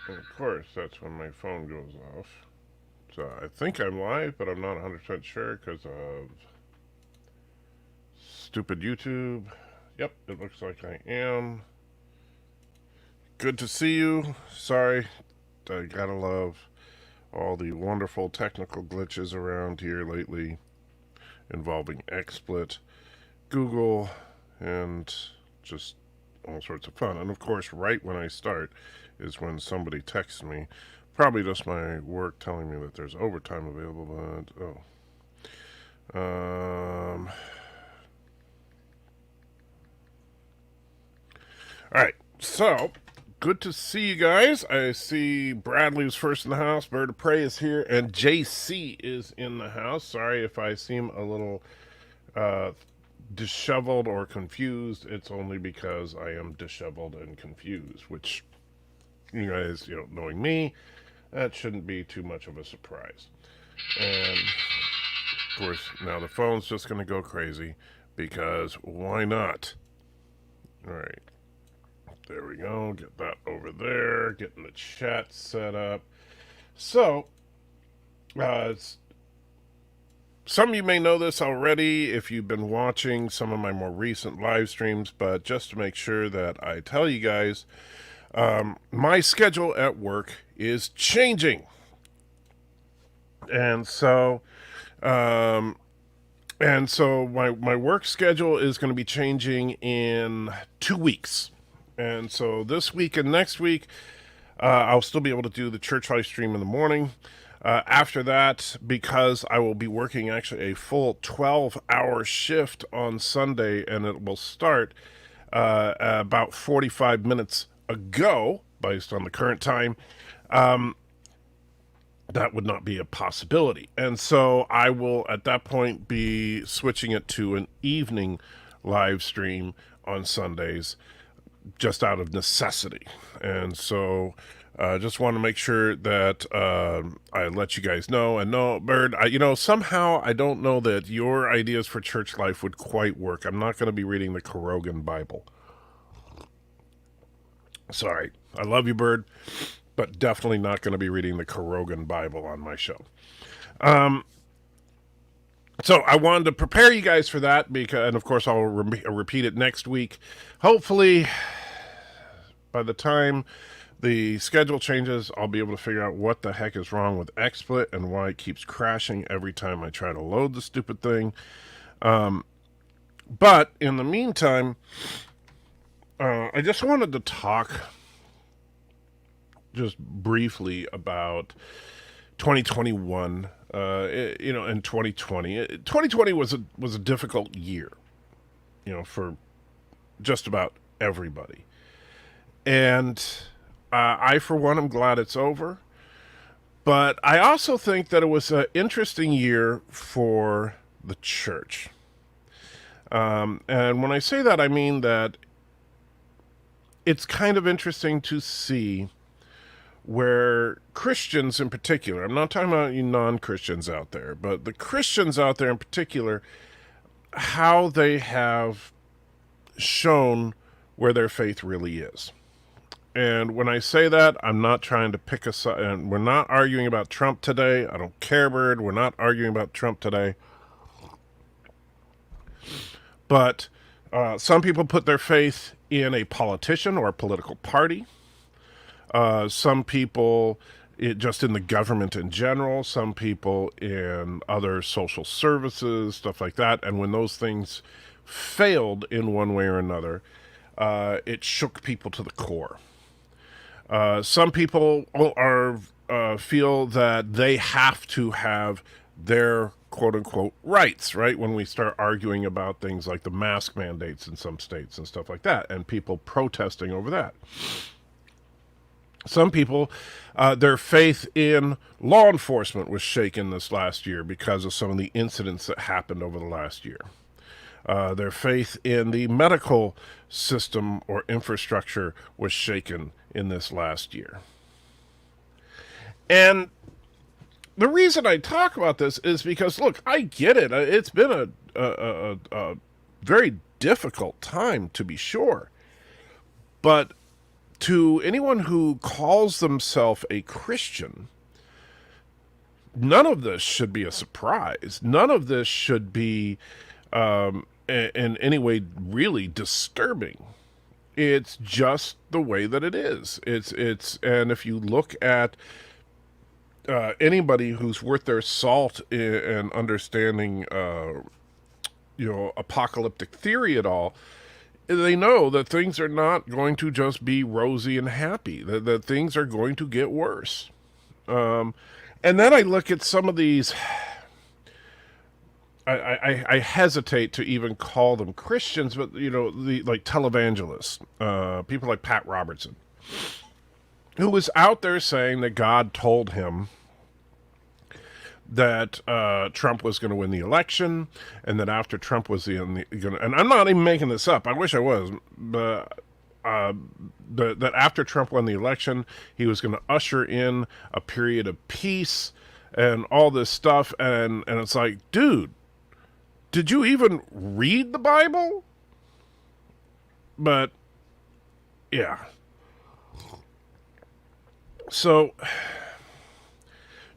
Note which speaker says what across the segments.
Speaker 1: And of course, that's when my phone goes off. So I think I'm live, but I'm not 100% sure because of stupid YouTube. Yep, it looks like I am. Good to see you. Sorry, I gotta love all the wonderful technical glitches around here lately involving XSplit, Google, and just all sorts of fun. And of course, right when I start is when somebody texts me. Probably just my work telling me that there's overtime available, but all right. So good to see you guys. I see Bradley's first in the house. Bird of Prey is here, and JC is in the house. Sorry if I seem a little uh, disheveled or confused. It's only because I am disheveled and confused, which you guys, knowing me, that shouldn't be too much of a surprise. And of course, now the phone's just going to go crazy because why not? All right, there we go. Get that over there. Getting the chat set up. So, uh, some of you may know this already if you've been watching some of my more recent live streams, but just to make sure that I tell you guys, my schedule at work is changing. And so, um, my work schedule is going to be changing in 2 weeks. And so this week and next week, I'll still be able to do the church live stream in the morning. After that, because I will be working actually a full 12-hour shift on Sunday, and it will start about 45 minutes ago, based on the current time, that would not be a possibility. And so I will, at that point, be switching it to an evening live stream on Sundays, just out of necessity. And so just want to make sure that I let you guys know. And no, Bird, somehow I don't know that your ideas for church life would quite work. I'm not going to be reading the Korogan Bible. Sorry. I love you, Bird, but definitely not going to be reading the Korogan Bible on my show. So I wanted to prepare you guys for that, because, and of course I'll repeat it next week. Hopefully, by the time the schedule changes, I'll be able to figure out what the heck is wrong with XSplit and why it keeps crashing every time I try to load the stupid thing. But in the meantime, I just wanted to talk just briefly about 2021. In 2020, 2020 was a difficult year, for just about everybody. And I, for one, am glad it's over. But I also think that it was an interesting year for the church. And when I say that, I mean that it's kind of interesting to see where Christians in particular, I'm not talking about you non-Christians out there, but the Christians out there in particular, how they have shown where their faith really is. And when I say that, I'm not trying to pick a side, and we're not arguing about Trump today. I don't care, Bird. We're not arguing about Trump today. But some people put their faith in a politician or a political party. Some people just in the government in general, some people in other social services, stuff like that. And when those things failed in one way or another, it shook people to the core. Some people feel that they have to have their quote-unquote rights, right? When we start arguing about things like the mask mandates in some states and stuff like that, and people protesting over that. Some people, their faith in law enforcement was shaken this last year because of some of the incidents that happened over the last year. Their faith in the medical system or infrastructure was shaken in this last year. And the reason I talk about this is because, look, I get it. It's been a very difficult time, to be sure. But to anyone who calls themselves a Christian, none of this should be a surprise. None of this should be in any way really disturbing. It's just the way that it is. And if you look at anybody who's worth their salt in understanding, apocalyptic theory at all, they know that things are not going to just be rosy and happy. That things are going to get worse. And then I look at some of these. I hesitate to even call them Christians, but like televangelists, people like Pat Robertson, who was out there saying that God told him that Trump was going to win the election, and that after Trump was and I'm not even making this up. I wish I was, but that after Trump won the election, he was going to usher in a period of peace and all this stuff, and it's like, dude, did you even read the Bible? But yeah. So,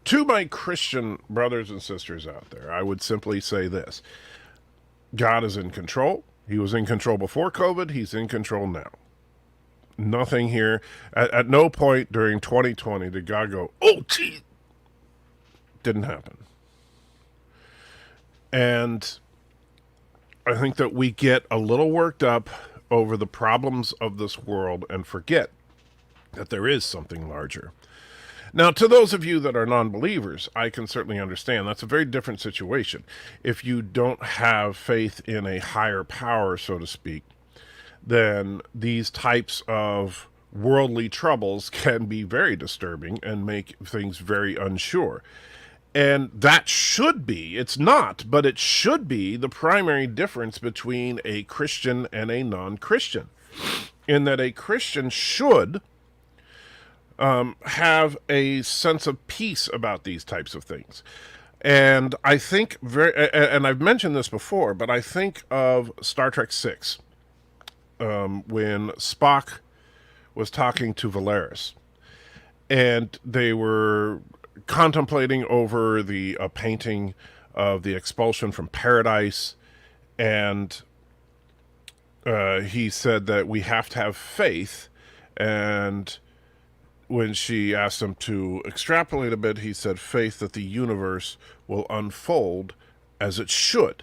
Speaker 1: to my Christian brothers and sisters out there, I would simply say this. God is in control. He was in control before COVID. He's in control now. Nothing here. At no point during 2020 did God go, oh, gee. Didn't happen. And I think that we get a little worked up over the problems of this world and forget that there is something larger. Now, to those of you that are non-believers, I can certainly understand. That's a very different situation. If you don't have faith in a higher power, so to speak, then these types of worldly troubles can be very disturbing and make things very unsure. And that should be, it's not, but it should be the primary difference between a Christian and a non-Christian, in that a Christian should have a sense of peace about these types of things. And I think and I've mentioned this before, but I think of Star Trek VI, when Spock was talking to Valeris, and they were contemplating over the painting of the expulsion from paradise, and he said that we have to have faith. And when she asked him to extrapolate a bit, he said faith that the universe will unfold as it should.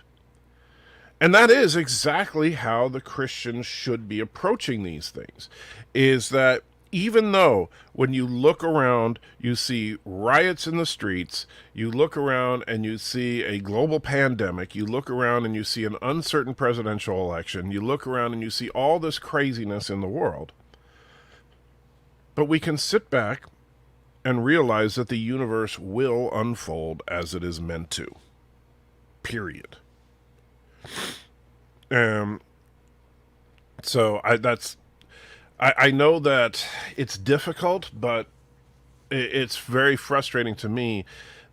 Speaker 1: And that is exactly how the Christians should be approaching these things, is that even though when you look around, you see riots in the streets, you look around and you see a global pandemic, you look around and you see an uncertain presidential election, you look around and you see all this craziness in the world, but we can sit back and realize that the universe will unfold as it is meant to. Period. So I know that it's difficult, but it's very frustrating to me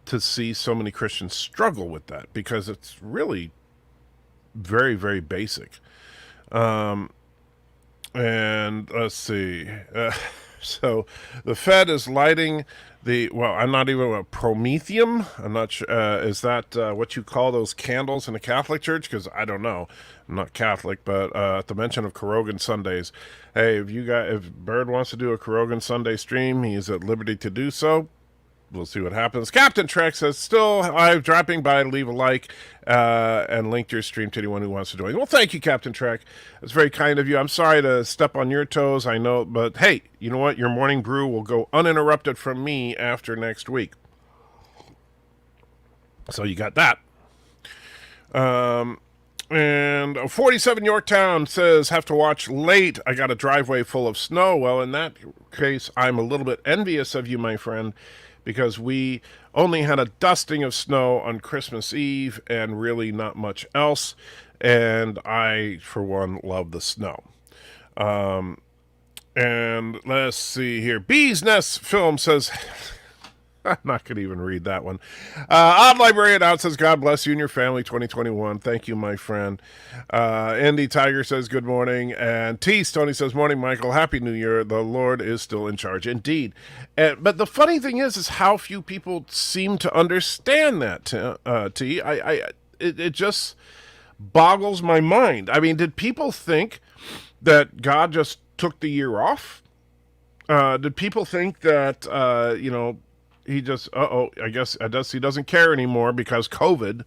Speaker 1: to see so many Christians struggle with that, because it's really very, very basic. And let's see. So the Fed is lighting I'm not even a promethium. I'm not sure. Is that what you call those candles in a Catholic church? Because I don't know. I'm not Catholic, but at the mention of Carogan Sundays, hey, if Bird wants to do a Carogan Sunday stream, he's at liberty to do so. We'll see what happens. Captain Trek says, still live, dropping by to leave a like and link your stream to anyone who wants to join. Well, thank you, Captain Trek. That's very kind of you. I'm sorry to step on your toes, I know, but hey, you know what? Your morning brew will go uninterrupted from me after next week. So you got that. And 47 Yorktown says, have to watch late. I got a driveway full of snow. Well, in that case, I'm a little bit envious of you, my friend, because we only had a dusting of snow on Christmas Eve and really not much else. And I, for one, love the snow. And let's see here. Bee's Nest Film says, I'm not going to even read that one. Odd Librarian Out says, God bless you and your family 2021. Thank you, my friend. Andy Tiger says, good morning. And T. Stoney says, morning, Michael. Happy New Year. The Lord is still in charge. Indeed. But the funny thing is how few people seem to understand that, T. It just boggles my mind. I mean, did people think that God just took the year off? Did people think that, he just, I guess he doesn't care anymore because COVID.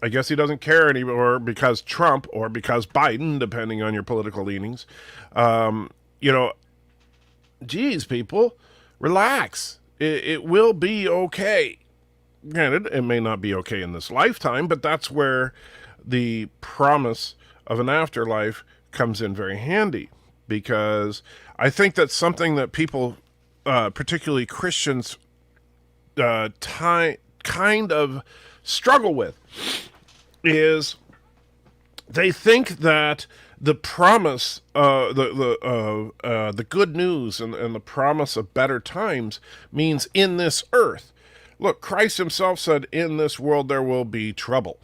Speaker 1: I guess he doesn't care anymore because Trump or because Biden, depending on your political leanings. Geez, people, relax. It will be okay. Granted, it may not be okay in this lifetime, but that's where the promise of an afterlife comes in very handy, because I think that's something that people, particularly Christians, kind of struggle with, is they think that the promise, the good news and the promise of better times means in this earth. Look, Christ himself said, in this world there will be trouble.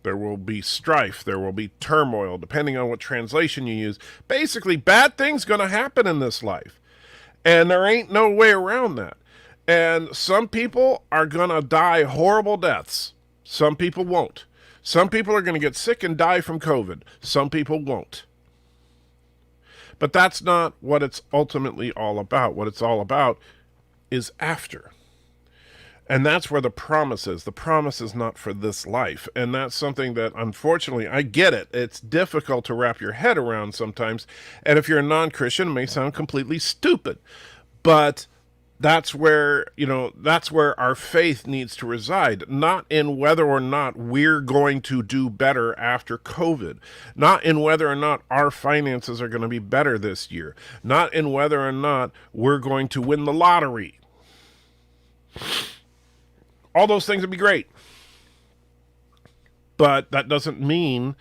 Speaker 1: There will be strife. There will be turmoil, depending on what translation you use. Basically, bad things going to happen in this life. And there ain't no way around that. And some people are going to die horrible deaths. Some people won't. Some people are going to get sick and die from COVID. Some people won't. But that's not what it's ultimately all about. What it's all about is after. And that's where the promise is. The promise is not for this life. And that's something that, unfortunately, I get it. It's difficult to wrap your head around sometimes. And if you're a non-Christian, it may sound completely stupid. But that's where, that's where our faith needs to reside. Not in whether or not we're going to do better after COVID. Not in whether or not our finances are going to be better this year. Not in whether or not we're going to win the lottery. All those things would be great. But that doesn't mean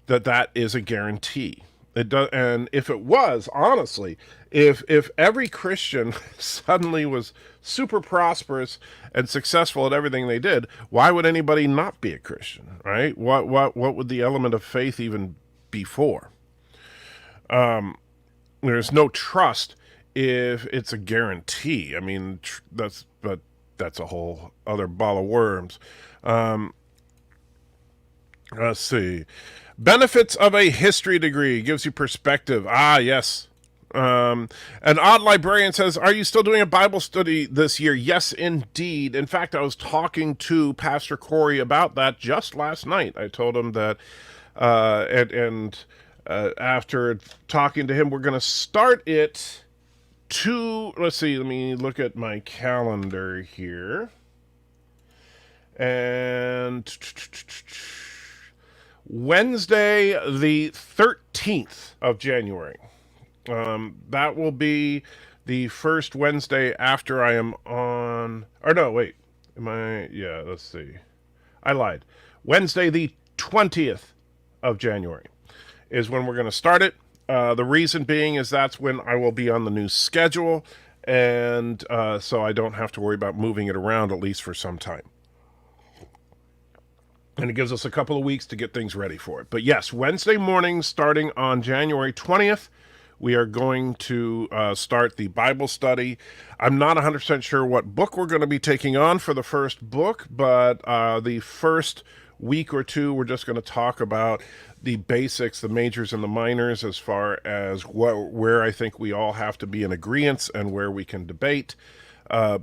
Speaker 1: that that is a guarantee. It does, and if it was, honestly, if every Christian suddenly was super prosperous and successful at everything they did, why would anybody not be a Christian, right? What would the element of faith even be for? There's no trust if it's a guarantee. I mean, that's a whole other ball of worms. Let's see. Benefits of a history degree gives you perspective. Ah, yes. An odd librarian says, are you still doing a Bible study this year? Yes, indeed. In fact, I was talking to Pastor Corey about that just last night. I told him that, after talking to him, we're going to start it let's see, let me look at my calendar here. And Wednesday, the 13th of January. That will be the first Wednesday after I am on... Or no, wait. Yeah, let's see. I lied. Wednesday, the 20th of January is when we're going to start it. The reason being is that's when I will be on the new schedule, and so I don't have to worry about moving it around, at least for some time. And it gives us a couple of weeks to get things ready for it. But yes, Wednesday morning, starting on January 20th, we are going to start the Bible study. I'm not 100% sure what book we're going to be taking on for the first book, but the first week or two, we're just going to talk about the basics, the majors and the minors, as far as where I think we all have to be in agreement and where we can debate,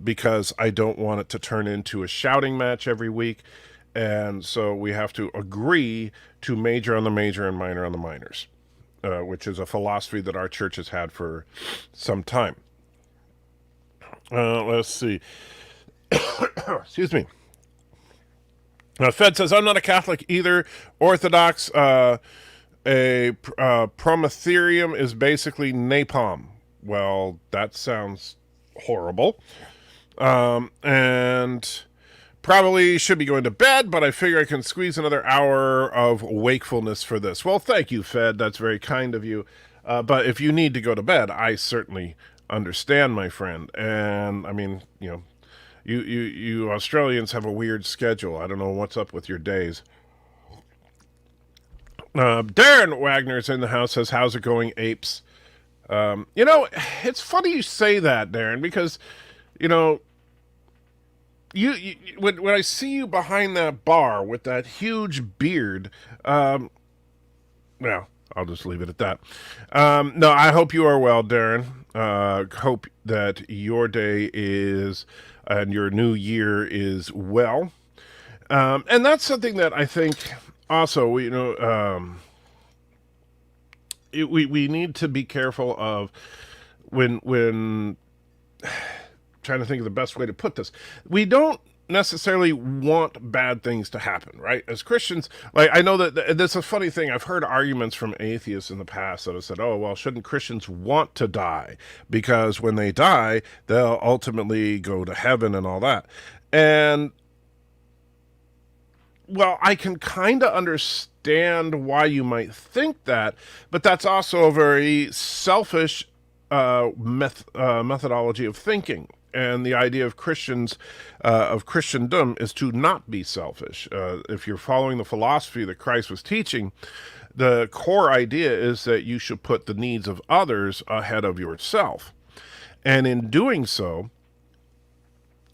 Speaker 1: because I don't want it to turn into a shouting match every week. And so we have to agree to major on the major and minor on the minors, which is a philosophy that our church has had for some time. Let's see. Excuse me. Fed says, I'm not a Catholic either. Orthodox, promatherium is basically napalm. Well, that sounds horrible. And probably should be going to bed, but I figure I can squeeze another hour of wakefulness for this. Well, thank you, Fed. That's very kind of you. But if you need to go to bed, I certainly understand, my friend. And, I mean, You Australians have a weird schedule. I don't know what's up with your days. Darren Wagner's in the house, says, how's it going, apes? You know, it's funny you say that, Darren, because, you know, you when I see you behind that bar with that huge beard, well, I'll just leave it at that. No, I hope you are well, Darren. Hope that your day is and your new year is well. And that's something that I think also, we need to be careful of when trying to think of the best way to put this. We don't necessarily want bad things to happen, right? As Christians, like, I know that that's a funny thing. I've heard arguments from atheists in the past that have said, oh, well, shouldn't Christians want to die? Because when they die, they'll ultimately go to heaven and all that. And, well, I can kind of understand why you might think that, but that's also a very selfish methodology of thinking. And the idea of Christians, of Christendom, is to not be selfish. If you're following the philosophy that Christ was teaching, the core idea is that you should put the needs of others ahead of yourself. And in doing so,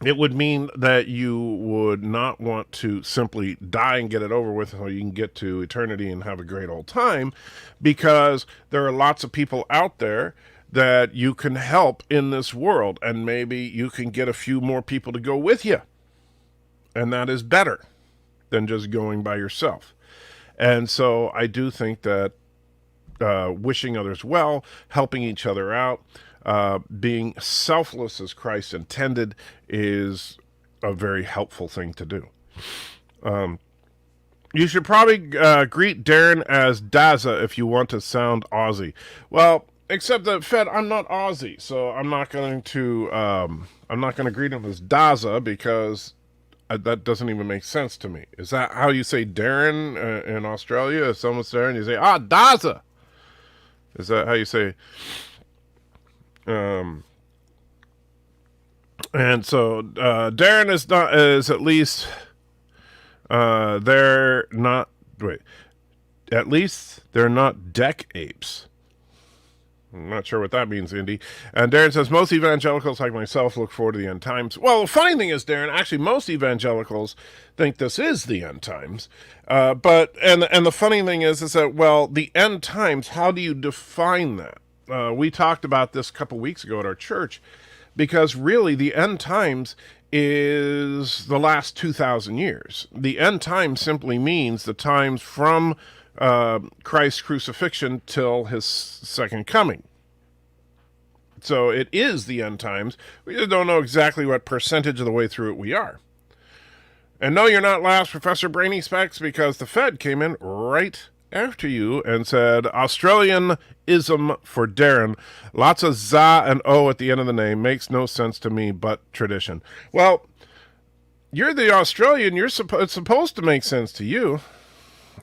Speaker 1: it would mean that you would not want to simply die and get it over with so you can get to eternity and have a great old time, because there are lots of people out there that you can help in this world, and maybe you can get a few more people to go with you. And that is better than just going by yourself. And so I do think that wishing others well, helping each other out, being selfless as Christ intended is a very helpful thing to do. You should probably greet Darren as Daza if you want to sound Aussie. Well, except that, Fed, I'm not Aussie, so I'm not going to greet him as Daza, because that doesn't even make sense to me. Is that how you say Darren in Australia? If someone's there and you say, Daza. Is that how you say? And so Darren is at least they're not wait. At least they're not deck apes. I'm not sure what that means, Indy. And Darren says, most evangelicals like myself look forward to the end times. Well, the funny thing is, Darren, actually most evangelicals think this is the end times. But the funny thing is that, well, the end times, how do you define that? We talked about this a couple weeks ago at our church, because really the end times is the last 2,000 years. The end time simply means the times from Christ's crucifixion till his second coming. So it is the end times. We just don't know exactly what percentage of the way through it we are. And no, you're not last, Professor Brainy Specs, because the Fed came in right after you and said, Australianism for Darren. Lots of za and o at the end of the name. Makes no sense to me, but tradition. Well, you're the Australian. It's supposed to make sense to you.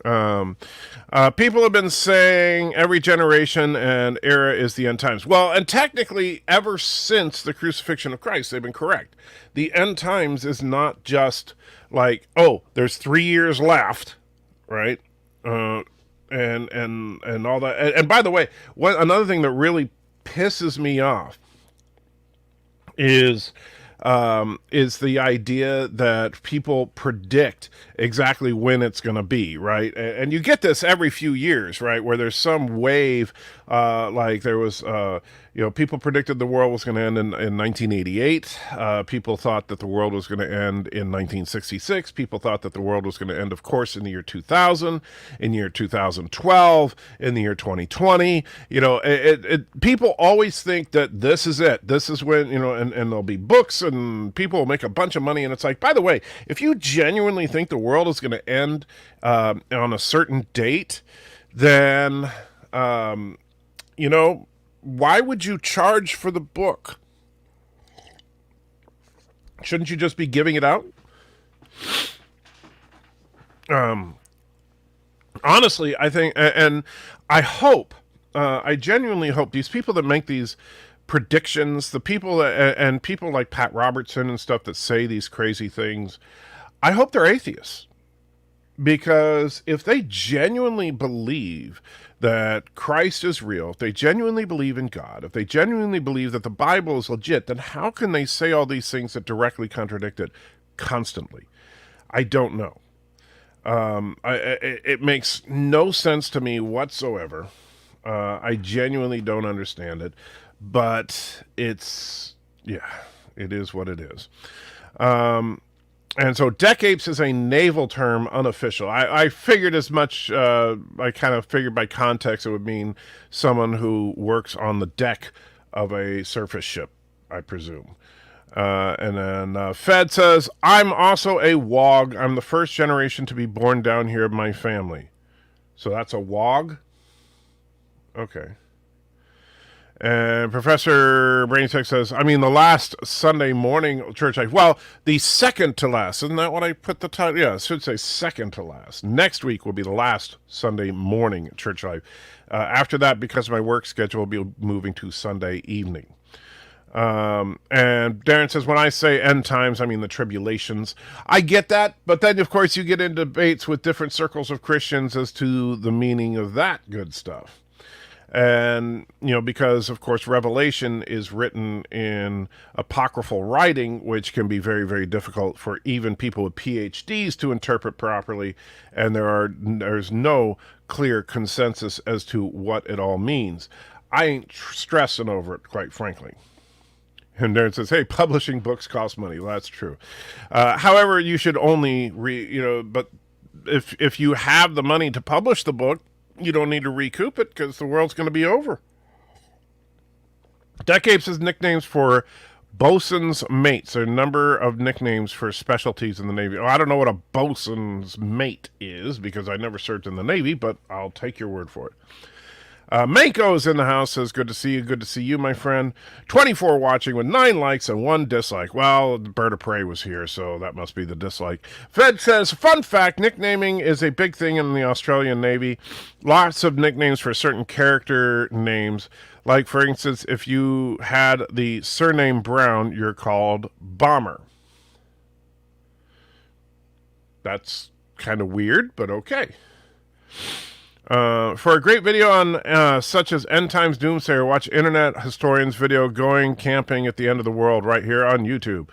Speaker 1: People have been saying every generation and era is the end times. Well, and technically, ever since the crucifixion of Christ, they've been correct. The end times is not just like, oh, there's 3 years left, right? And all that. And by the way, another thing that really pisses me off is the idea that people predict exactly when it's going to be, right? And you get this every few years, right? Where there's some wave, like there was, people predicted the world was going to end in 1988. People thought that the world was going to end in 1966. People thought that the world was going to end, of course, in the year 2000, in the year 2012, in the year 2020. People always think that this is it. This is when, and there'll be books and people will make a bunch of money. And it's like, by the way, if you genuinely think the world is going to end on a certain date, then, why would you charge for the book? Shouldn't you just be giving it out? Honestly, I think, and I hope, I genuinely hope these people that make these predictions, the people and people like Pat Robertson and stuff that say these crazy things, I hope they're atheists. Because if they genuinely believe that Christ is real, if they genuinely believe in God, if they genuinely believe that the Bible is legit, then how can they say all these things that directly contradict it constantly? I don't know. It makes no sense to me whatsoever. I genuinely don't understand it, but yeah, it is what it is. And so decapes is a naval term, unofficial. I figured as much. I kind of figured by context it would mean someone who works on the deck of a surface ship, I presume. And then Fed says, I'm also a WOG. I'm the first generation to be born down here of my family. So that's a WOG? Okay. And Professor Brainiac says, I mean, the last Sunday morning church life. Well, the second to last. Isn't that what I put the title? Yeah, it should say second to last. Next week will be the last Sunday morning church life. After that, because of my work schedule, will be moving to Sunday evening. And Darren says, when I say end times, I mean the tribulations. I get that, but then, of course, you get into debates with different circles of Christians as to the meaning of that good stuff. And, because, of course, Revelation is written in apocryphal writing, which can be very, very difficult for even people with PhDs to interpret properly. And there's no clear consensus as to what it all means. I ain't stressing over it, quite frankly. And Darren says, hey, publishing books costs money. Well, that's true. However, you should only but if you have the money to publish the book, you don't need to recoup it because the world's going to be over. Decapes is nicknames for bosun's mates. A number of nicknames for specialties in the Navy. Oh, I don't know what a bosun's mate is because I never served in the Navy, but I'll take your word for it. Mako's in the house, says, good to see you. Good to see you, my friend. 24 watching with 9 likes and 1 dislike. Well, the Bird of Prey was here, so that must be the dislike. Fed says, fun fact, nicknaming is a big thing in the Australian Navy. Lots of nicknames for certain character names. Like, for instance, if you had the surname Brown, you're called Bomber. That's kind of weird, but okay. For a great video on such as End Times Doomsayer, watch Internet Historian's video Going Camping at the End of the World right here on YouTube.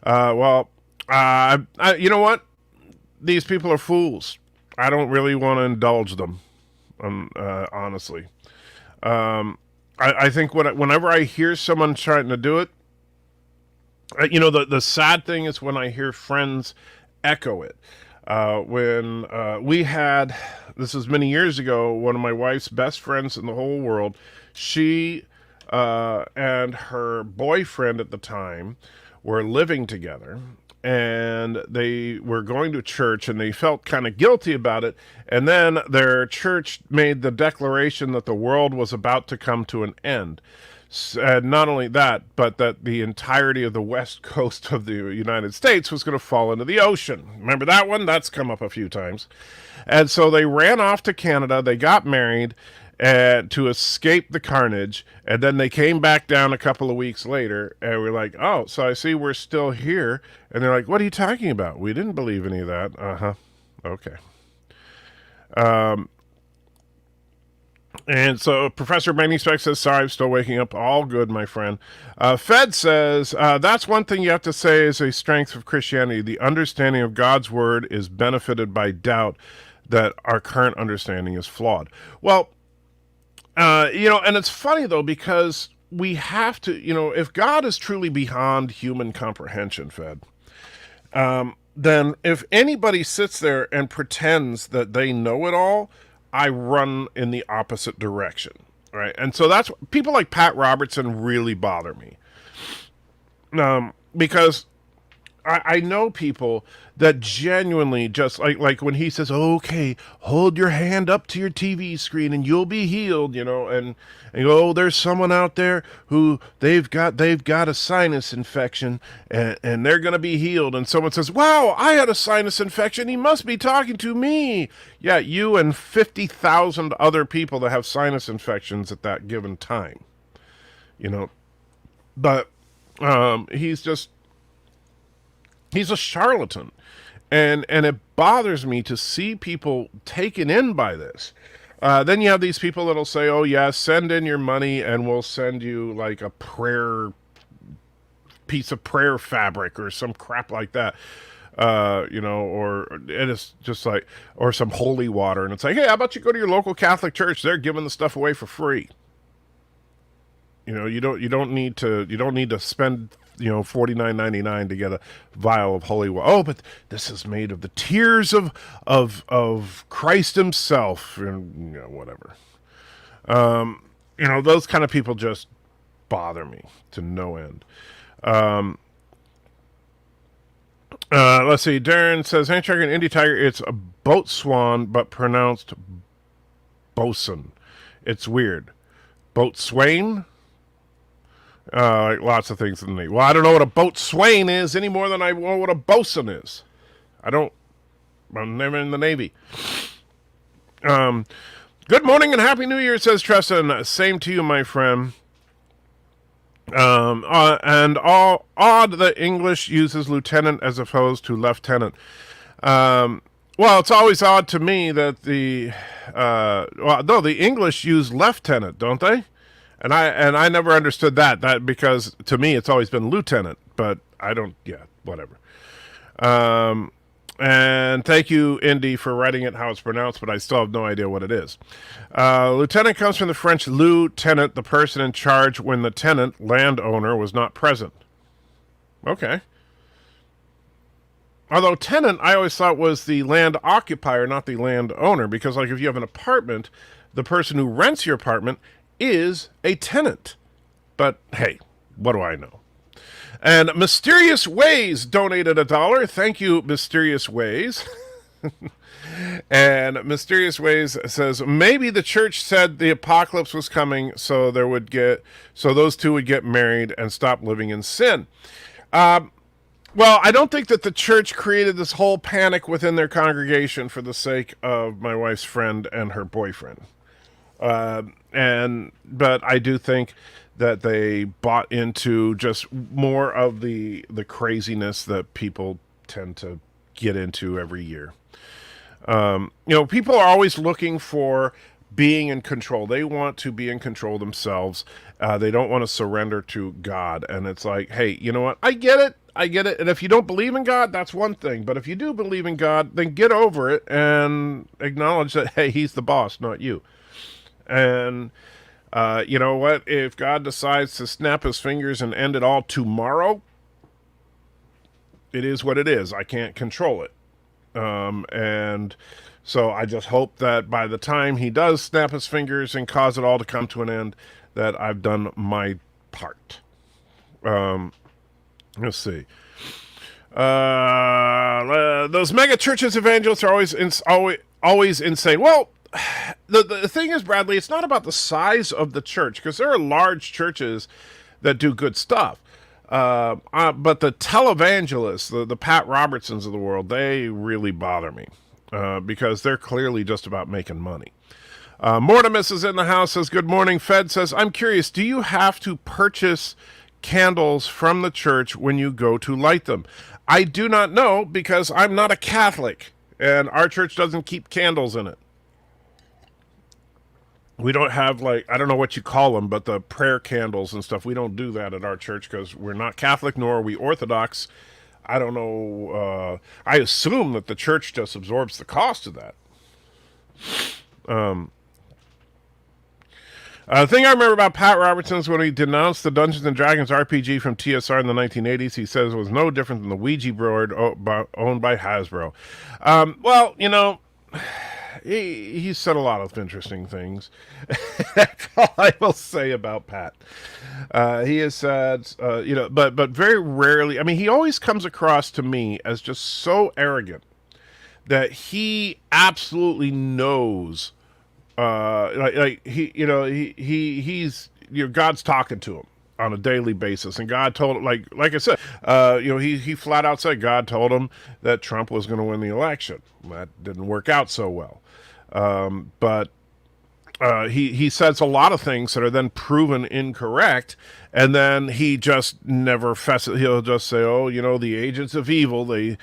Speaker 1: You know what? These people are fools. I don't really want to indulge them, honestly. I think whenever I hear someone trying to do it, the sad thing is when I hear friends echo it. When we had, this was many years ago, one of my wife's best friends in the whole world, she and her boyfriend at the time were living together, and they were going to church, and they felt kind of guilty about it, and then their church made the declaration that the world was about to come to an end. And not only that, but that the entirety of the west coast of the United States was going to fall into the ocean. Remember that one? That's come up a few times. And so they ran off to Canada. They got married to escape the carnage. And then they came back down a couple of weeks later. And we're like, oh, so I see we're still here. And they're like, what are you talking about? We didn't believe any of that. Uh-huh. Okay. And so Professor Brainiac says, sorry, I'm still waking up. All good, my friend. Fed says, that's one thing you have to say is a strength of Christianity. The understanding of God's word is benefited by doubt that our current understanding is flawed. Well, and it's funny, though, because we have to, if God is truly beyond human comprehension, Fed, then if anybody sits there and pretends that they know it all, I run in the opposite direction, right? And so that's people like Pat Robertson really bother me, because I know people that genuinely just like when he says, okay, hold your hand up to your TV screen and you'll be healed, and oh, there's someone out there who they've got a sinus infection and they're going to be healed. And someone says, wow, I had a sinus infection. He must be talking to me. Yeah, you and 50,000 other people that have sinus infections at that given time, But he's a charlatan. And it bothers me to see people taken in by this. Then you have these people that'll say, oh, yeah, send in your money and we'll send you like a piece of prayer fabric or some crap like that. Or it is just like, or some holy water. And it's like, hey, how about you go to your local Catholic church? They're giving the stuff away for free. You don't need to spend $49.99 to get a vial of holy water. Oh, but this is made of the tears of Christ Himself, and whatever. Those kind of people just bother me to no end. Let's see. Darren says, "Hey, check an Indie Tiger. It's a boat swan, but pronounced bosun. It's weird. Boat swain." Like lots of things in the Navy. Well, I don't know what a boat swain is any more than I know what a bosun is. I'm never in the Navy. Good morning and Happy New Year, says Treston. Same to you, my friend. And all odd that English uses lieutenant as opposed to lieutenant. Well, it's always odd to me that the English use lieutenant, don't they? And I never understood that because to me it's always been lieutenant, but I don't. Yeah, whatever. And thank you, Indy, for writing it how it's pronounced, but I still have no idea what it is. Lieutenant comes from the French lieutenant, the person in charge when the tenant, landowner, was not present. Okay. Although tenant, I always thought was the land occupier, not the landowner, because like if you have an apartment, the person who rents your apartment is a tenant. But hey, what do I know? And Mysterious Ways donated $1. Thank you, Mysterious Ways. And Mysterious Ways says, maybe the church said the apocalypse was coming, so those two would get married and stop living in sin. Well, I don't think that the church created this whole panic within their congregation for the sake of my wife's friend and her boyfriend. But I do think that they bought into just more of the craziness that people tend to get into every year. People are always looking for being in control. They want to be in control themselves. They don't want to surrender to God. And it's like, hey, you know what? I get it. And if you don't believe in God, that's one thing. But if you do believe in God, then get over it and acknowledge that, hey, He's the boss, not you. And you know what? If God decides to snap His fingers and end it all tomorrow, it is what it is. I can't control it. And so I just hope that by the time He does snap His fingers and cause it all to come to an end, that I've done my part. Let's see. Those mega churches evangelists are always insane. Well, the thing is, Bradley, it's not about the size of the church, because there are large churches that do good stuff. But the televangelists, the Pat Robertsons of the world, they really bother me because they're clearly just about making money. Mortimus is in the house, says, good morning. Fed says, I'm curious, do you have to purchase candles from the church when you go to light them? I do not know, because I'm not a Catholic, and our church doesn't keep candles in it. We don't have, I don't know what you call them, but the prayer candles and stuff. We don't do that at our church because we're not Catholic, nor are we Orthodox. I don't know. I assume that the church just absorbs the cost of that. The thing I remember about Pat Robertson is when he denounced the Dungeons & Dragons RPG from TSR in the 1980s, he says it was no different than the Ouija board owned by Hasbro. Well, he said a lot of interesting things. That's all I will say about Pat. He has said, but very rarely. I mean, he always comes across to me as just so arrogant that he absolutely knows. He's God's talking to him on a daily basis, and God told him, like I said, he flat out said God told him that Trump was going to win the election. That didn't work out so well. But he says a lot of things that are then proven incorrect, and then he just never fesses. He'll just say, "Oh, the agents of evil, they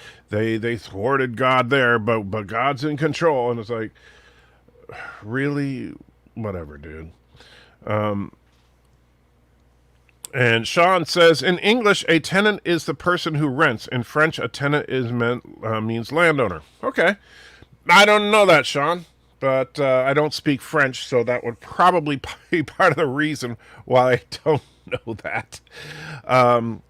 Speaker 1: thwarted God there, but God's in control." And it's like, really, whatever, dude. And Sean says, in English, a tenant is the person who rents. In French, a tenant means landowner. Okay, I don't know that, Sean, but I don't speak French, so that would probably be part of the reason why I don't know that. But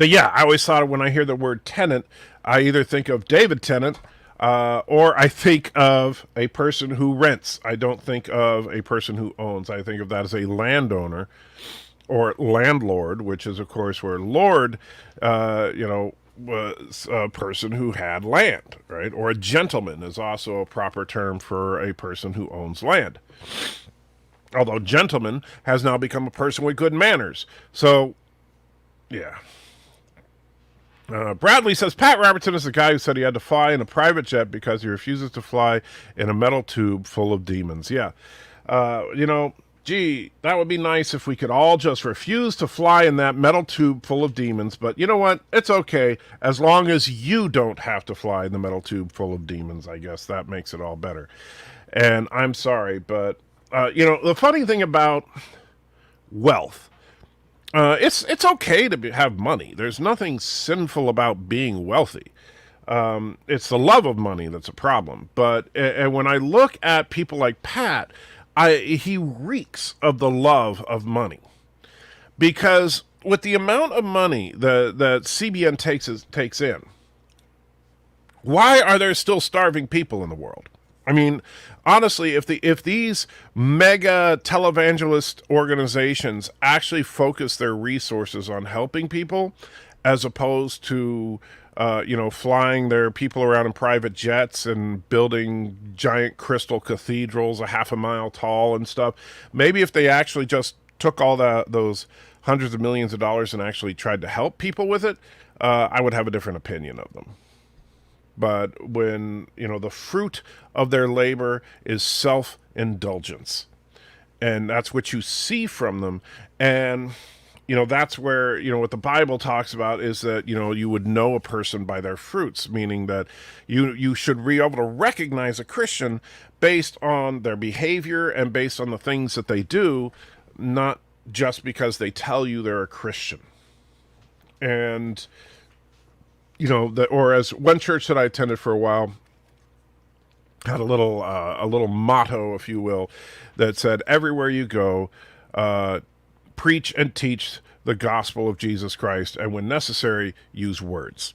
Speaker 1: yeah, I always thought when I hear the word tenant, I either think of David Tennant or I think of a person who rents. I don't think of a person who owns. I think of that as a landowner or landlord, which is, of course, where lord, was a person who had land, right? Or a gentleman is also a proper term for a person who owns land. Although gentleman has now become a person with good manners. So, yeah. Bradley says, Pat Robertson is the guy who said he had to fly in a private jet because he refuses to fly in a metal tube full of demons. Yeah. Gee, that would be nice if we could all just refuse to fly in that metal tube full of demons. But you know what? It's okay. As long as you don't have to fly in the metal tube full of demons, I guess that makes it all better. And I'm sorry, but, the funny thing about wealth, it's okay to have money. There's nothing sinful about being wealthy. It's the love of money that's a problem. But and when I look at people like Pat, he reeks of the love of money, because with the amount of money that CBN takes in, why are there still starving people in the world? I mean, honestly, if these mega televangelist organizations actually focus their resources on helping people, as opposed to flying their people around in private jets and building giant crystal cathedrals a half a mile tall and stuff, maybe if they actually just took all those hundreds of millions of dollars and actually tried to help people with it, I would have a different opinion of them. But when, the fruit of their labor is self-indulgence, and that's what you see from them. And, that's where, what the Bible talks about is that, you would know a person by their fruits, meaning that you should be able to recognize a Christian based on their behavior and based on the things that they do, not just because they tell you they're a Christian. And or as one church that I attended for a while had a little motto, if you will, that said, "Everywhere you go, preach and teach the gospel of Jesus Christ, and when necessary, use words."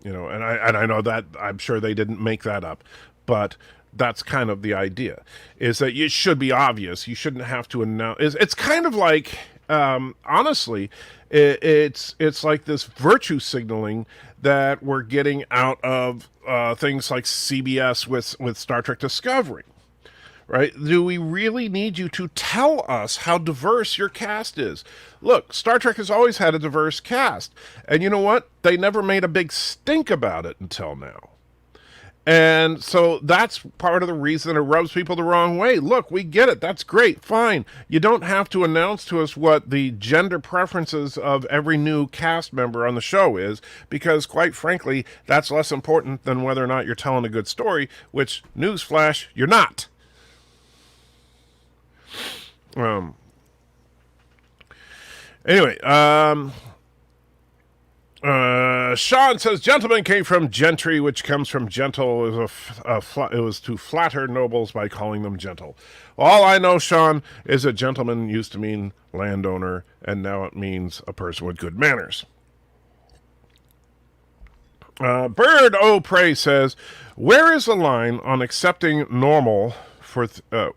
Speaker 1: And I know that I'm sure they didn't make that up, but that's kind of the idea, is that it should be obvious. You shouldn't have to announce. It's kind of like, honestly, it's like this virtue signaling that we're getting out of things like CBS with Star Trek Discovery, right? Do we really need you to tell us how diverse your cast is? Look, Star Trek has always had a diverse cast, and you know what? They never made a big stink about it until now. And so that's part of the reason it rubs people the wrong way. Look, we get it. That's great. Fine. You don't have to announce to us what the gender preferences of every new cast member on the show is, because quite frankly, that's less important than whether or not you're telling a good story, which, newsflash, you're not. Anyway, Sean says, gentleman came from gentry, which comes from gentle. It was to flatter nobles by calling them gentle. All I know, Sean, is a gentleman used to mean landowner, and now it means a person with good manners. Bird O Prey says, where is the line on accepting normal for...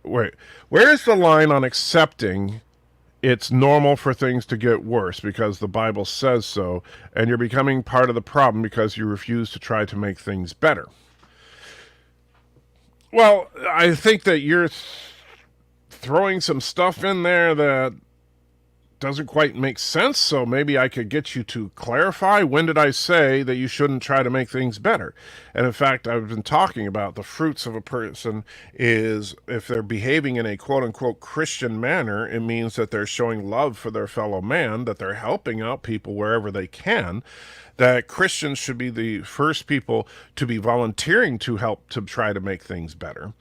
Speaker 1: where is the line on accepting it's normal for things to get worse because the Bible says so, and you're becoming part of the problem because you refuse to try to make things better? Well, I think that you're throwing some stuff in there that doesn't quite make sense, so maybe I could get you to clarify. When did I say that you shouldn't try to make things better? And in fact, I've been talking about the fruits of a person is if they're behaving in a quote-unquote Christian manner, it means that they're showing love for their fellow man, that they're helping out people wherever they can, that Christians should be the first people to be volunteering to help to try to make things better.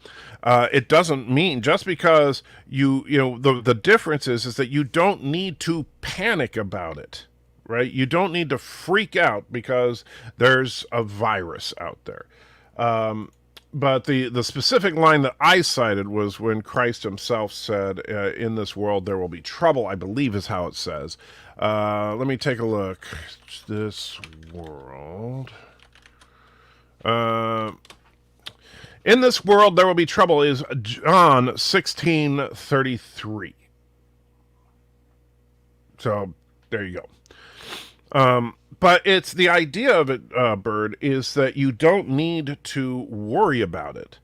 Speaker 1: It doesn't mean just because the difference is that you don't need to panic about it, right? You don't need to freak out because there's a virus out there. But the specific line that I cited was when Christ himself said, in this world there will be trouble, I believe is how it says. Let me take a look. This world. In this world there will be trouble is John 16:33. So there you go. But it's the idea of it, Bird, is that you don't need to worry about it.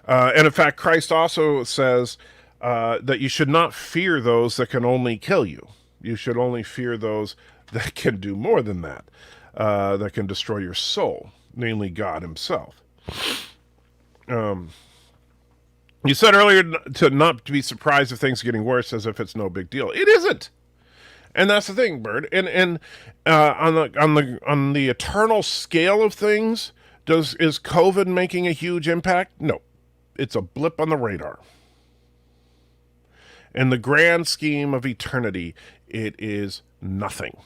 Speaker 1: And in fact, Christ also says that you should not fear those that can only kill you. You should only fear those that can do more than that, that can destroy your soul, namely God himself. You said earlier to not to be surprised if things are getting worse, as if it's no big deal. It isn't. And that's the thing, Bird. And on the eternal scale of things, is COVID making a huge impact? No, it's a blip on the radar. In the grand scheme of eternity, it is nothing.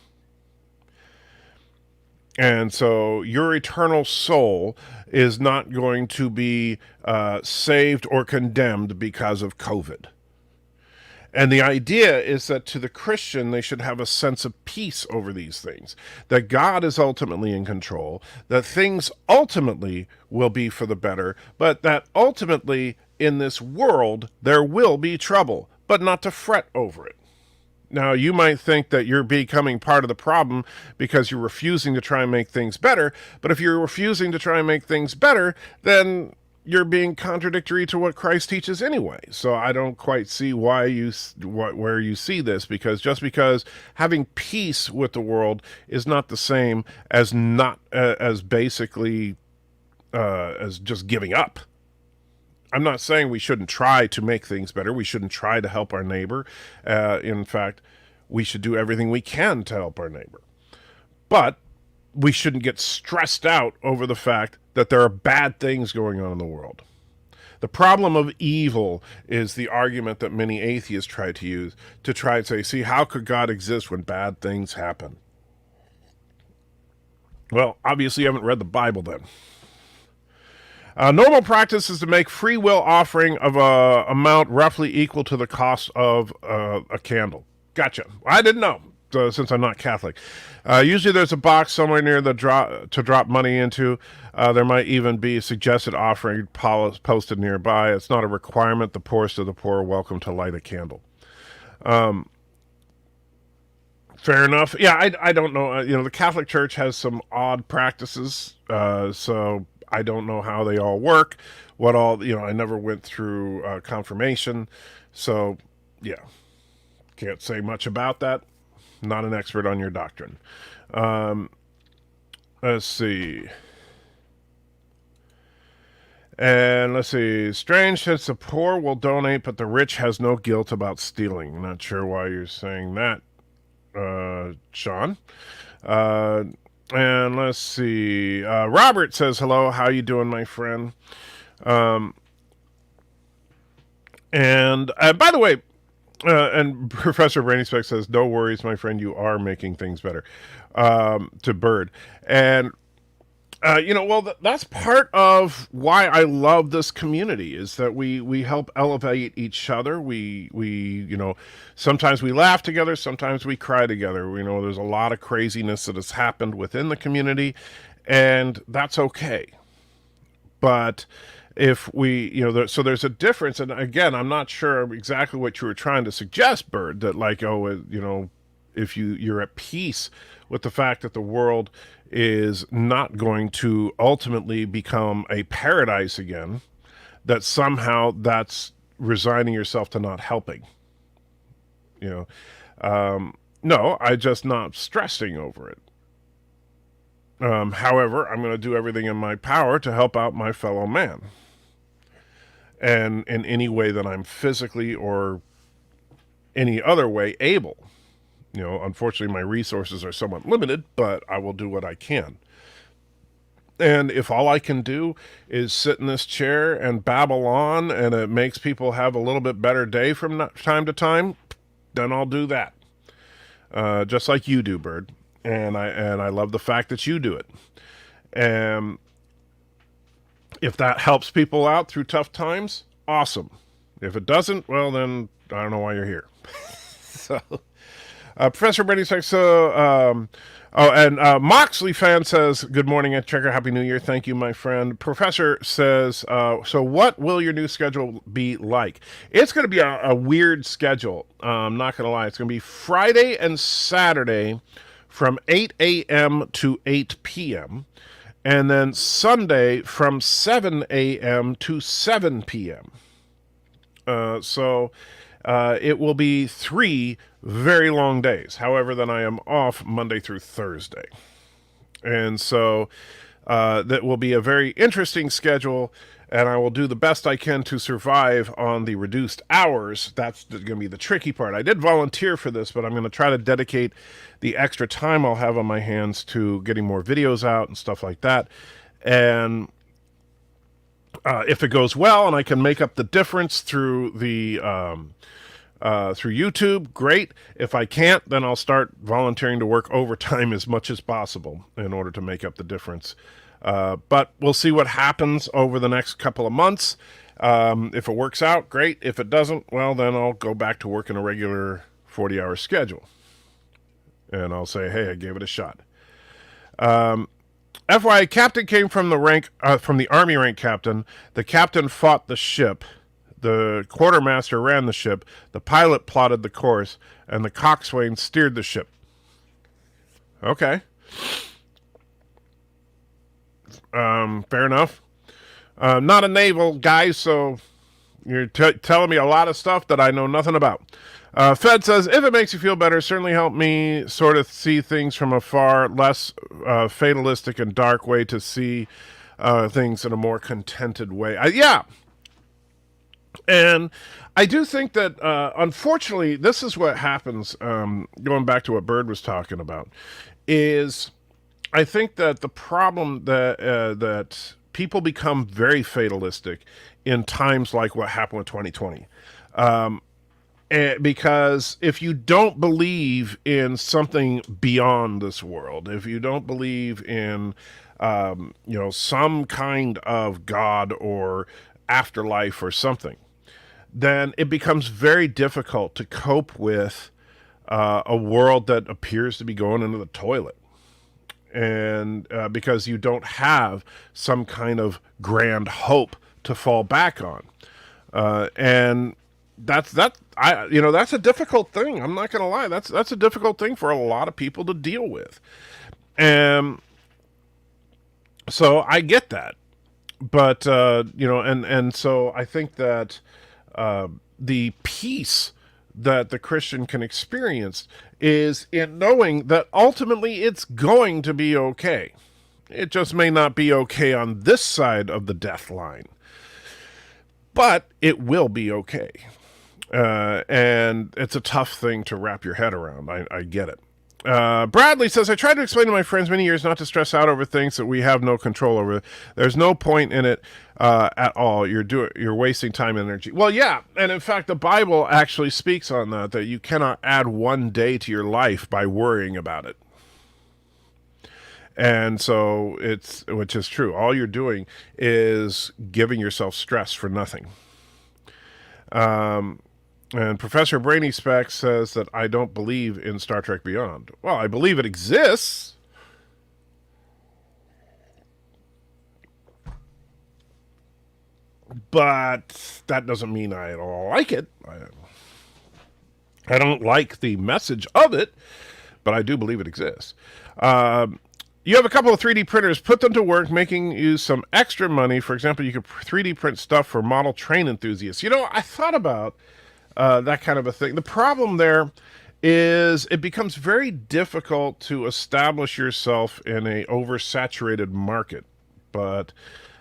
Speaker 1: And so your eternal soul is not going to be saved or condemned because of COVID. And the idea is that to the Christian, they should have a sense of peace over these things, that God is ultimately in control, that things ultimately will be for the better, but that ultimately in this world there will be trouble, but not to fret over it. Now, you might think that you're becoming part of the problem because you're refusing to try and make things better, but if you're refusing to try and make things better, then you're being contradictory to what Christ teaches anyway. So I don't quite see where you see this, because just because having peace with the world is not the same as not as basically as just giving up. I'm not saying we shouldn't try to make things better. We shouldn't try to help our neighbor. In fact, we should do everything we can to help our neighbor. But we shouldn't get stressed out over the fact that there are bad things going on in the world. The problem of evil is the argument that many atheists try to use to try and say, see, how could God exist when bad things happen? Well, obviously you haven't read the Bible then. Normal practice is to make free will offering of a amount roughly equal to the cost of a candle. Gotcha. I didn't know, since I'm not Catholic. Usually there's a box somewhere near the to drop money into. There might even be a suggested offering posted nearby. It's not a requirement. The poorest of the poor are welcome to light a candle. Fair enough. Yeah, I don't know. The Catholic Church has some odd practices, so I don't know how they all work. I never went through confirmation, so yeah, can't say much about that. Not an expert on your doctrine. Let's see. And let's see. Strange says the poor will donate, but the rich has no guilt about stealing. Not sure why you're saying that, Sean. And let's see. Robert says, hello, how you doing, my friend? And by the way, and Professor Brainy Speck says, no worries, my friend, you are making things better, to Bird. And, that's part of why I love this community, is that we help elevate each other. We sometimes we laugh together, sometimes we cry together. There's a lot of craziness that has happened within the community, and that's okay. But if so there's a difference. And again, I'm not sure exactly what you were trying to suggest, Bird, that if you're at peace with the fact that the world is not going to ultimately become a paradise again, that somehow that's resigning yourself to not helping. No, I'm just not stressing over it. However, I'm going to do everything in my power to help out my fellow man. And in any way that I'm physically or any other way able. Unfortunately, my resources are somewhat limited, but I will do what I can. And if all I can do is sit in this chair and babble on, and it makes people have a little bit better day from time to time, then I'll do that. Just like you do, Bird. And I love the fact that you do it. And if that helps people out through tough times, awesome. If it doesn't, well, then I don't know why you're here. So, Professor Brady says, Moxley fan says, good morning at Checker, Happy New Year. Thank you, my friend. Professor says, so what will your new schedule be like? It's going to be a weird schedule. I'm not going to lie. It's going to be Friday and Saturday from 8 a.m. to 8 p.m. And then Sunday from 7 a.m. to 7 p.m. So it will be 3 very long days. However, then I am off Monday through Thursday. And so that will be a very interesting schedule, and I will do the best I can to survive on the reduced hours. That's going to be the tricky part. I did volunteer for this, but I'm going to try to dedicate the extra time I'll have on my hands to getting more videos out and stuff like that. And if it goes well and I can make up the difference through the through YouTube, great. If I can't, then I'll start volunteering to work overtime as much as possible in order to make up the difference. But we'll see what happens over the next couple of months. If it works out, great. If it doesn't, well, then I'll go back to working a regular 40-hour schedule. And I'll say, hey, I gave it a shot. FYI, captain came from the rank, from the Army rank captain. The captain fought the ship. The quartermaster ran the ship. The pilot plotted the course, and the coxswain steered the ship. Okay. Fair enough. Not a naval guy, so you're telling me a lot of stuff that I know nothing about. Fed says, if it makes you feel better, certainly help me sort of see things from a far less fatalistic and dark way to see things in a more contented way. Yeah. And I do think that, unfortunately, this is what happens, going back to what Bird was talking about, is I think that the problem that people become very fatalistic in times like what happened with 2020. Because if you don't believe in something beyond this world, if you don't believe in, some kind of God or afterlife or something, then it becomes very difficult to cope with a world that appears to be going into the toilet. And because you don't have some kind of grand hope to fall back on. And that's a difficult thing. I'm not going to lie. That's a difficult thing for a lot of people to deal with. And so I get that. But, and so I think that the peace that the Christian can experience is in knowing that ultimately it's going to be okay. It just may not be okay on this side of the death line, but it will be okay. And it's a tough thing to wrap your head around. I get it. Bradley says, I tried to explain to my friends many years not to stress out over things that we have no control over. There's no point in it at all. You're wasting time and energy. Well, yeah, and in fact, the Bible actually speaks on that you cannot add one day to your life by worrying about it. And so which is true. All you're doing is giving yourself stress for nothing. And Professor Brainy Specs says that I don't believe in Star Trek Beyond. Well, I believe it exists. But that doesn't mean I like it. I don't like the message of it, but I do believe it exists. You have a couple of 3D printers, put them to work, making you some extra money. For example, you could 3D print stuff for model train enthusiasts. I thought about that kind of a thing. The problem there is it becomes very difficult to establish yourself in a oversaturated market. But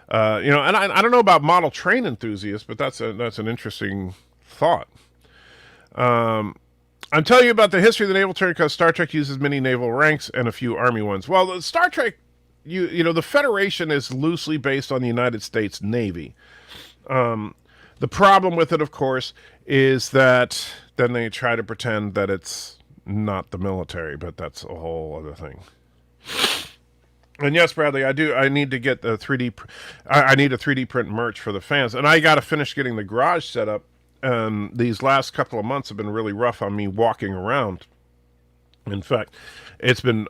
Speaker 1: and I don't know about model train enthusiasts, but that's an interesting thought. I'm telling you about the history of the naval term because Star Trek uses many naval ranks and a few Army ones. Well, the Star Trek, the Federation is loosely based on the United States Navy. The problem with it, of course, is that then they try to pretend that it's not the military, but that's a whole other thing. And yes, Bradley, I need to get the 3D. I need a 3D print merch for the fans, and I got to finish getting the garage set up. These last couple of months have been really rough on me walking around. In fact, it's been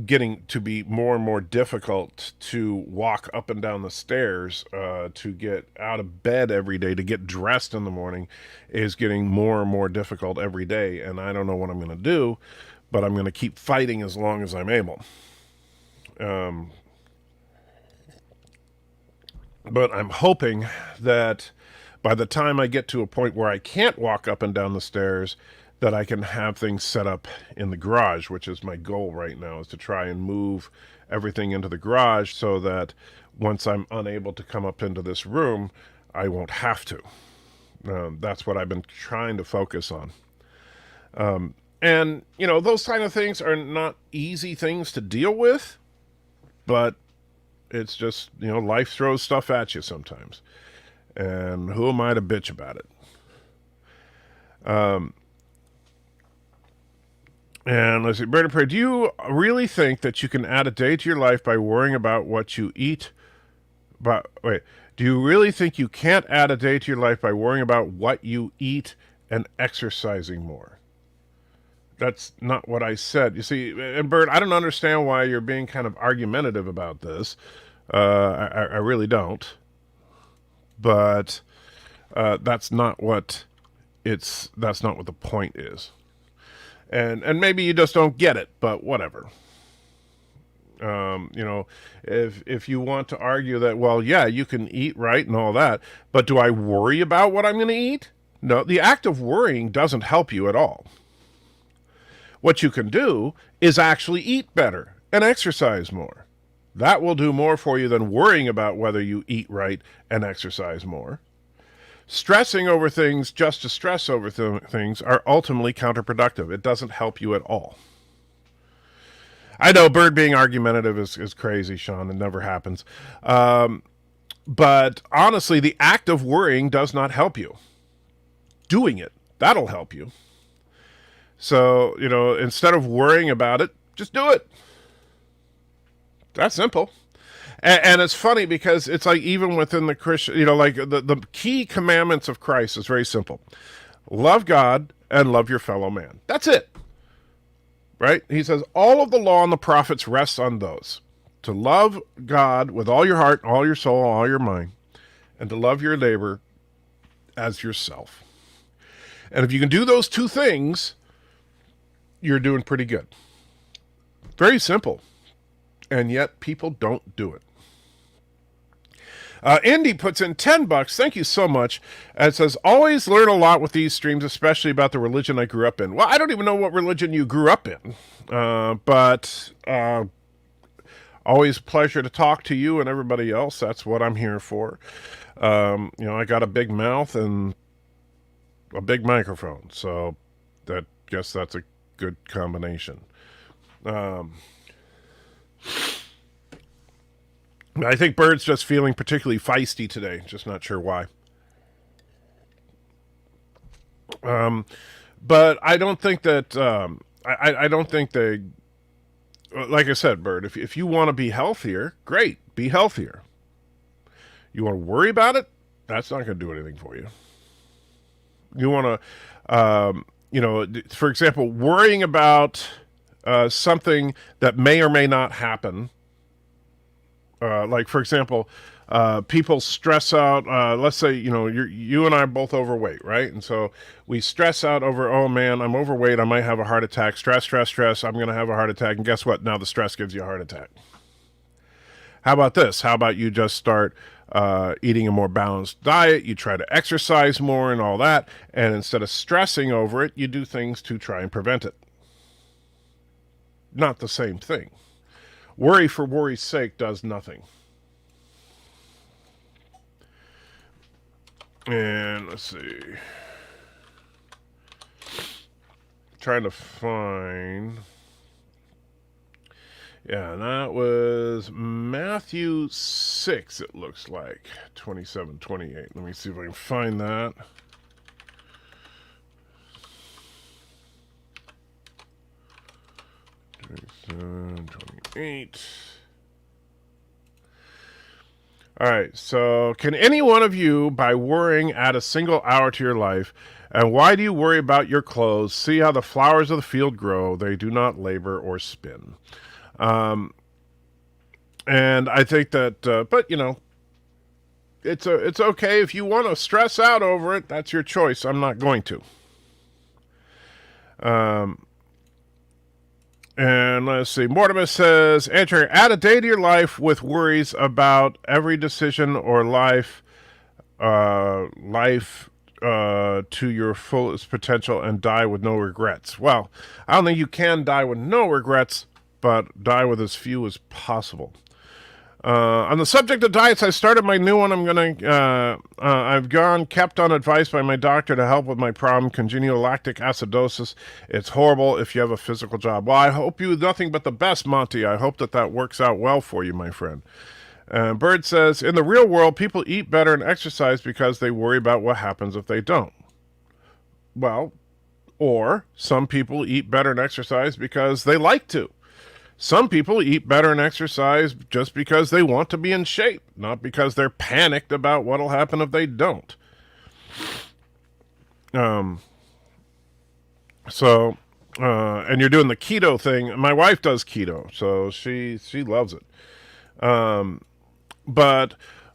Speaker 1: getting to be more and more difficult to walk up and down the stairs, to get out of bed every day, to get dressed in the morning is getting more and more difficult every day. And I don't know what I'm going to do, but I'm going to keep fighting as long as I'm able. But I'm hoping that by the time I get to a point where I can't walk up and down the stairs, that I can have things set up in the garage, which is my goal right now, is to try and move everything into the garage so that once I'm unable to come up into this room, I won't have to. That's what I've been trying to focus on. And, those kind of things are not easy things to deal with, but it's just, life throws stuff at you sometimes. And who am I to bitch about it? And let's see, Bird of Prey, do you really think that you can add a day to your life by worrying about what you eat? Do you really think you can't add a day to your life by worrying about what you eat and exercising more? That's not what I said. You see, and Bird, I don't understand why you're being kind of argumentative about this. I really don't. But that's not what the point is. And maybe you just don't get it, but whatever. If you want to argue that, well, yeah, you can eat right and all that, but do I worry about what I'm going to eat? No, the act of worrying doesn't help you at all. What you can do is actually eat better and exercise more. That will do more for you than worrying about whether you eat right and exercise more. Stressing over things just to stress over things are ultimately counterproductive. It doesn't help you at all. I know Bird being argumentative is crazy, Sean. It never happens. But honestly, the act of worrying does not help you. Doing it, that'll help you. So, instead of worrying about it, just do it. That's simple. And it's funny because it's like even within the Christian, like the key commandments of Christ is very simple. Love God and love your fellow man. That's it. Right? He says all of the law and the prophets rests on those. To love God with all your heart, all your soul, all your mind, and to love your neighbor as yourself. And if you can do those two things, you're doing pretty good. Very simple. And yet people don't do it. Indy puts in $10. Thank you so much. And says, always learn a lot with these streams, especially about the religion I grew up in. Well, I don't even know what religion you grew up in. But always a pleasure to talk to you and everybody else. That's what I'm here for. I got a big mouth and a big microphone. So guess that's a good combination. I think Bird's just feeling particularly feisty today. Just not sure why. But I don't think that I don't think they. Like I said, Bird, if you want to be healthier, great, be healthier. You want to worry about it? That's not going to do anything for you. You want to, for example, worrying about something that may or may not happen. Like, for example, people stress out, let's say, you and I are both overweight, right? And so we stress out over, oh man, I'm overweight. I might have a heart attack. Stress. I'm going to have a heart attack. And guess what? Now the stress gives you a heart attack. How about this? How about you just start eating a more balanced diet, you try to exercise more and all that, and instead of stressing over it, you do things to try and prevent it. Not the same thing. Worry for worry's sake does nothing. And let's see. Trying to find. Yeah, that was Matthew 6, it looks like. 27, 28. Let me see if I can find that. Twenty-seven, 28. All right, so can any one of you, by worrying, add a single hour to your life? And why do you worry about your clothes? See how the flowers of the field grow. They do not labor or spin. And I think that, but you know, it's okay if you want to stress out over it. That's your choice. I'm not going to. And let's see. Mortimer says, Andrew, add a day to your life with worries about every decision or life to your fullest potential and die with no regrets. Well, I don't think you can die with no regrets, but die with as few as possible. On the subject of diets, I started my new one. I've kept on advice by my doctor to help with my problem, congenital lactic acidosis. It's horrible if you have a physical job. Well, I hope you nothing but the best, Monty. I hope that works out well for you, my friend. Bird says, in the real world, people eat better and exercise because they worry about what happens if they don't. Well, or some people eat better and exercise because they like to. Some people eat better and exercise just because they want to be in shape, not because they're panicked about what'll happen if they don't. And you're doing the keto thing. My wife does keto, so she loves it. But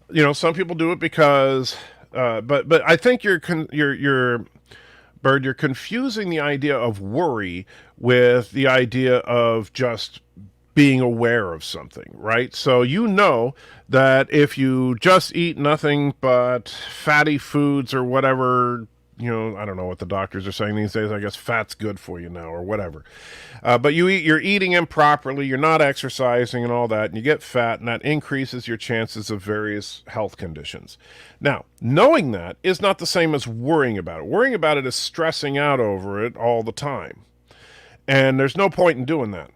Speaker 1: you know, some people do it because, but I think you're Bird, you're confusing the idea of worry with the idea of just being aware of something, right? So you know that if you just eat nothing but fatty foods or whatever, you know, I don't know what the doctors are saying these days. I guess fat's good for you now or whatever. But you're eating improperly, you're not exercising and all that, and you get fat, and that increases your chances of various health conditions. Now, knowing that is not the same as worrying about it. Worrying about it is stressing out over it all the time. And there's no point in doing that.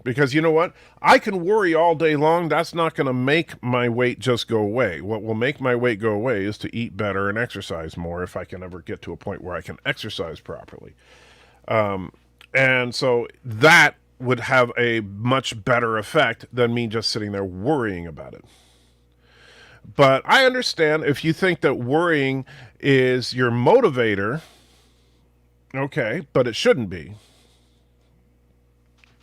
Speaker 1: Because you know what? I can worry all day long. That's not going to make my weight just go away. What will make my weight go away is to eat better and exercise more if I can ever get to a point where I can exercise properly. And so that would have a much better effect than me just sitting there worrying about it. But I understand if you think that worrying is your motivator, okay, but it shouldn't be.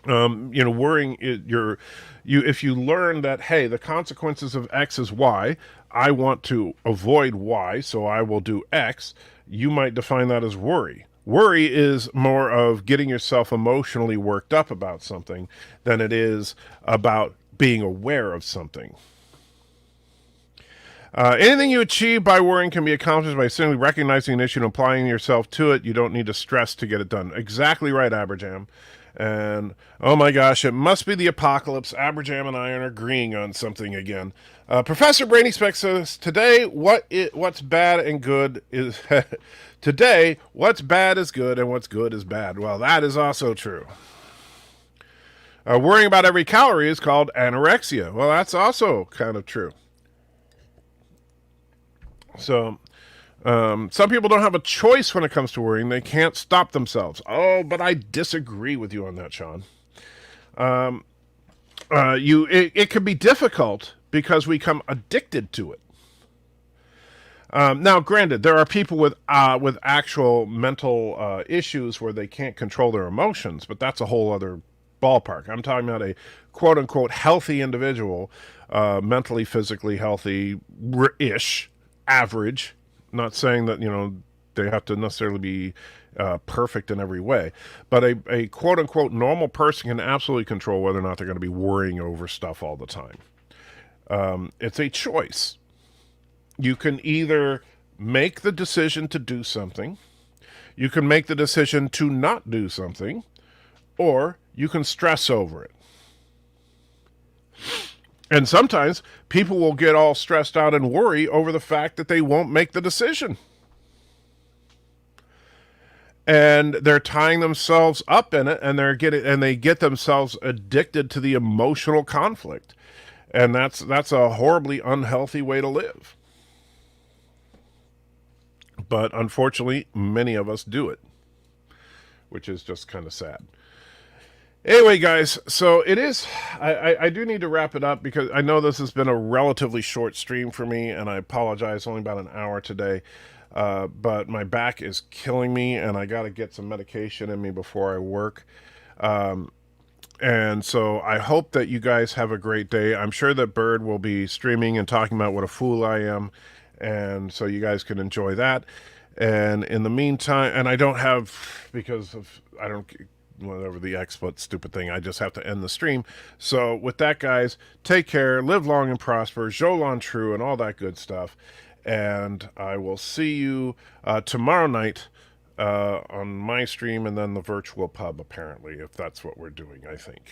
Speaker 1: You know, worrying if you learn that, hey, the consequences of X is Y, I want to avoid Y, so I will do X, you might define that as worry. Worry is more of getting yourself emotionally worked up about something than it is about being aware of something. Anything you achieve by worrying can be accomplished by simply recognizing an issue and applying yourself to it. You don't need to stress to get it done. Exactly right, Aberjam. And, oh my gosh, it must be the apocalypse. Aberjam and I are agreeing on something again. Professor Brainy Speck says, today, what's bad and good is... today, what's bad is good and what's good is bad. Well, that is also true. Worrying about every calorie is called anorexia. Well, that's also kind of true. So... some people don't have a choice when it comes to worrying. They can't stop themselves. Oh, but I disagree with you on that, Sean. It can be difficult because we become addicted to it. Now, granted, there are people with actual mental issues where they can't control their emotions, but that's a whole other ballpark. I'm talking about a quote-unquote healthy individual, mentally, physically healthy-ish, average. Not saying that, you know, they have to necessarily be perfect in every way, but a quote-unquote normal person can absolutely control whether or not they're going to be worrying over stuff all the time. It's a choice. You can either make the decision to do something, you can make the decision to not do something, or you can stress over it. And sometimes people will get all stressed out and worry over the fact that they won't make the decision. And they're tying themselves up in it, and they get themselves addicted to the emotional conflict. And that's a horribly unhealthy way to live. But unfortunately, many of us do it, which is just kind of sad. Anyway, guys, so it is. I do need to wrap it up because I know this has been a relatively short stream for me, and I apologize. Only about an hour today, but my back is killing me, and I got to get some medication in me before I work. And so I hope that you guys have a great day. I'm sure that Bird will be streaming and talking about what a fool I am, and so you guys can enjoy that. And in the meantime, and I don't have, because of, I don't, whatever the XSplit stupid thing, I just have to end the stream. So with that, guys, take care, live long and prosper, Jolan True, and all that good stuff. And I will see you tomorrow night on my stream, and then the virtual pub, apparently, if that's what we're doing, I think.